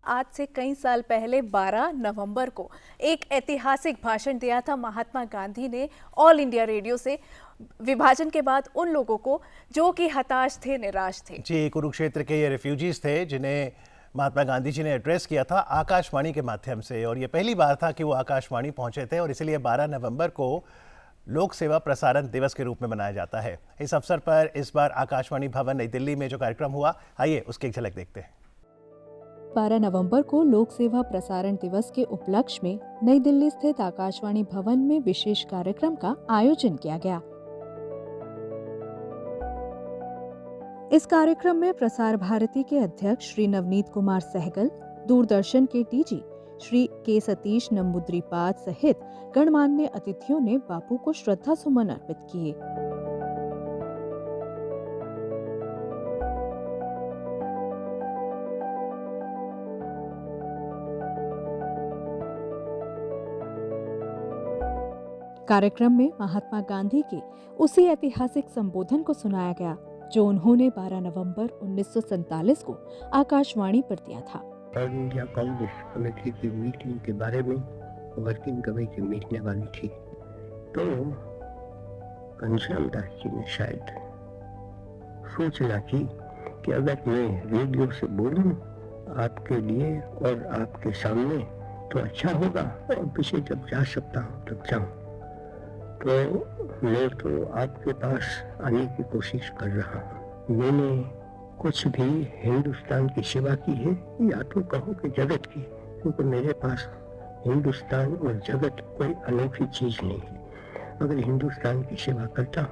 आज से कई साल पहले 12 नवंबर को एक ऐतिहासिक भाषण दिया था महात्मा गांधी ने ऑल इंडिया रेडियो से विभाजन के बाद उन लोगों को जो कि हताश थे, निराश थे। जी, कुरुक्षेत्र के ये रिफ्यूजीज थे जिन्हें महात्मा गांधी जी ने एड्रेस किया था आकाशवाणी के माध्यम से, और ये पहली बार था कि वो आकाशवाणी पहुंचे थे और इसलिए 12 नवंबर को लोक सेवा प्रसारण दिवस के रूप में मनाया जाता है। इस अवसर पर इस बार आकाशवाणी भवन नई दिल्ली में जो कार्यक्रम हुआ, आइए उसकी एक झलक देखते हैं। 12 नवंबर को लोक सेवा प्रसारण दिवस के उपलक्ष्य में नई दिल्ली स्थित आकाशवाणी भवन में विशेष कार्यक्रम का आयोजन किया गया। इस कार्यक्रम में प्रसार भारती के अध्यक्ष श्री नवनीत कुमार सहगल, दूरदर्शन के डीजी श्री के सतीश नंबूद्रीपाद सहित गणमान्य अतिथियों ने बापू को श्रद्धा सुमन अर्पित किए। कार्यक्रम में महात्मा गांधी के उसी ऐतिहासिक संबोधन को सुनाया गया जो उन्होंने 12 नवंबर 1947 को आकाशवाणी पर दिया था। ऑल इंडिया कांग्रेस कमेटी की मीटिंग के बारे में वर्किंग कमेटी मीटने वाली थी, तो घनश्याम दास जी ने शायद सोचना की कि अगर मैं रेडियो से बोलूं आपके लिए और आपके सामने तो अच्छा होगा, और पीछे जब जा सकता हूं तब जाऊं। तो मैं तो आपके पास आने की कोशिश कर रहा हूँ। मैंने कुछ भी हिंदुस्तान की सेवा की है, या तो कहो कि जगत की, क्योंकि मेरे पास हिंदुस्तान और जगत कोई अनोखी चीज नहीं है। अगर हिंदुस्तान की सेवा करता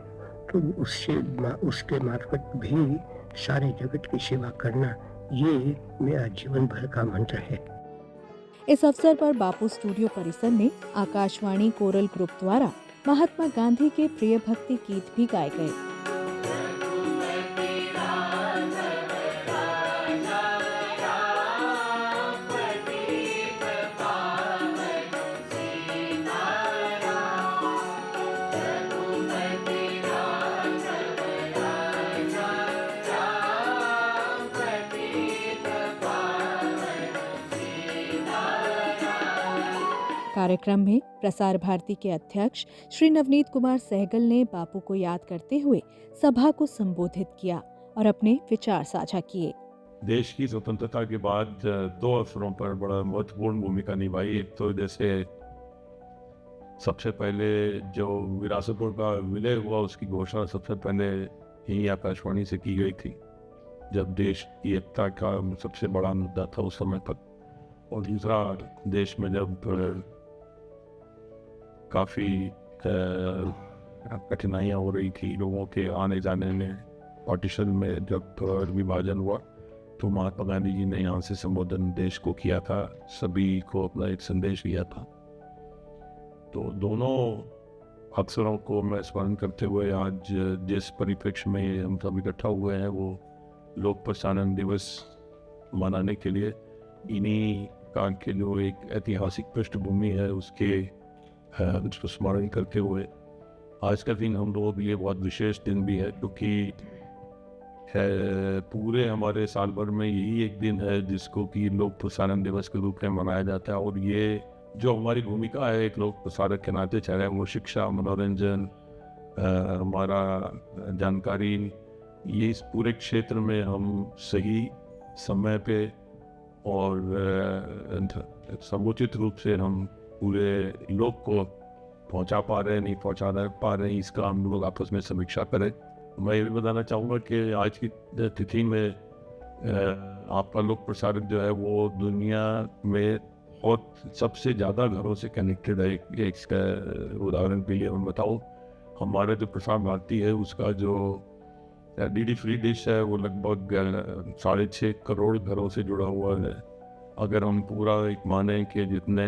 तो उसके मार्फत भी सारे जगत की सेवा करना, ये मेरा जीवन भर का मंत्र है। इस अवसर पर बापू स्टूडियो परिसर में आकाशवाणी कोरल ग्रुप द्वारा महात्मा गांधी के प्रिय भक्ति गीत भी गाए गए। कार्यक्रम में प्रसार भारती के अध्यक्ष श्री नवनीत कुमार सहगल ने बापू को याद करते हुए सभा को संबोधित किया और अपने विचार साझा किए। देश की स्वतंत्रता के बाद दो अवसरों पर बड़ा महत्वपूर्ण भूमिका निभाई। एक तो जैसे सबसे पहले जो विरासतपुर का विलय हुआ, उसकी घोषणा सबसे पहले ही आकाशवाणी से की गई थी, जब देश की एकता का सबसे बड़ा मुद्दा था उस समय तक। और दूसरा, देश में जब काफ़ी कठिनाइयाँ हो रही थी लोगों के आने जाने में, पार्टीशन में जब विभाजन हुआ, तो महात्मा गांधी जी ने यहाँ से संबोधन देश को किया था, सभी को अपना एक संदेश दिया था। तो दोनों अवसरों को मैं स्मरण करते हुए आज जिस परिप्रेक्ष्य में हम सब इकट्ठा हुए हैं, वो लोक प्रसारण दिवस मनाने के लिए, इन्हीं का के जो एक ऐतिहासिक पृष्ठभूमि है उसको स्मरण करते हुए आज का दिन हम लोगों के लिए बहुत विशेष दिन भी है, क्योंकि पूरे हमारे साल भर में यही एक दिन है जिसको कि लोक प्रसारण दिवस के रूप में मनाया जाता है। और ये जो हमारी भूमिका है एक लोक प्रसारक के नाते, चाहे वो शिक्षा, मनोरंजन, हमारा जानकारी, ये इस पूरे क्षेत्र में हम सही समय पे और समुचित रूप से हम पूरे लोग को पहुंचा पा रहे हैं, नहीं पहुंचा पा रहे हैं, इसका हम लोग आपस में समीक्षा करें। मैं ये भी बताना चाहूँगा कि आज की तिथि में आपका लोक प्रसारक जो है वो दुनिया में बहुत सबसे ज़्यादा घरों से कनेक्टेड है। इसका उदाहरण के लिए मैं बताऊँ, हमारा जो प्रसार भारती है उसका जो डीडी फ्री डिश है वो लगभग 6.5 करोड़ घरों से जुड़ा हुआ है। अगर हम पूरा एक माने कि जितने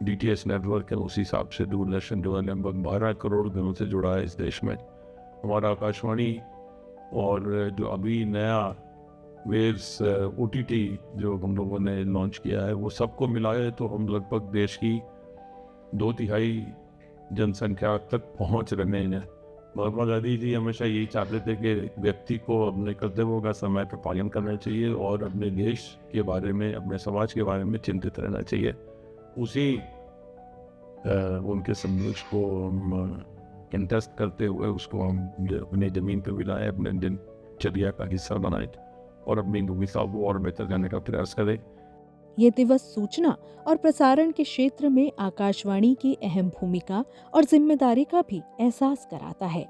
DTH नेटवर्क है उस हिसाब से दूरदर्शन जो है लगभग 12 करोड़ घरों से जुड़ा है इस देश में। हमारा आकाशवाणी और जो अभी नया वेव्स OTT जो हम लोगों ने लॉन्च किया है, वो सबको मिलाए तो हम लगभग देश की 2/3 जनसंख्या तक पहुंच रहे हैं। महात्मा गांधी जी हमेशा यही चाहते थे कि व्यक्ति को अपने कर्तव्यों का समय पर पालन करना चाहिए और अपने देश के बारे में, अपने समाज के बारे में चिंतित रहना चाहिए। उसी उनके संदेश को हम इंटरेस्ट करते हुए उसको हम अपने ज़मीन पर मिलाएं, अपने दिनचर्या का हिस्सा बनाएं और अपनी भूमिका को और बेहतर करने का प्रयास करें। ये दिवस सूचना और प्रसारण के क्षेत्र में आकाशवाणी की अहम भूमिका और जिम्मेदारी का भी एहसास कराता है।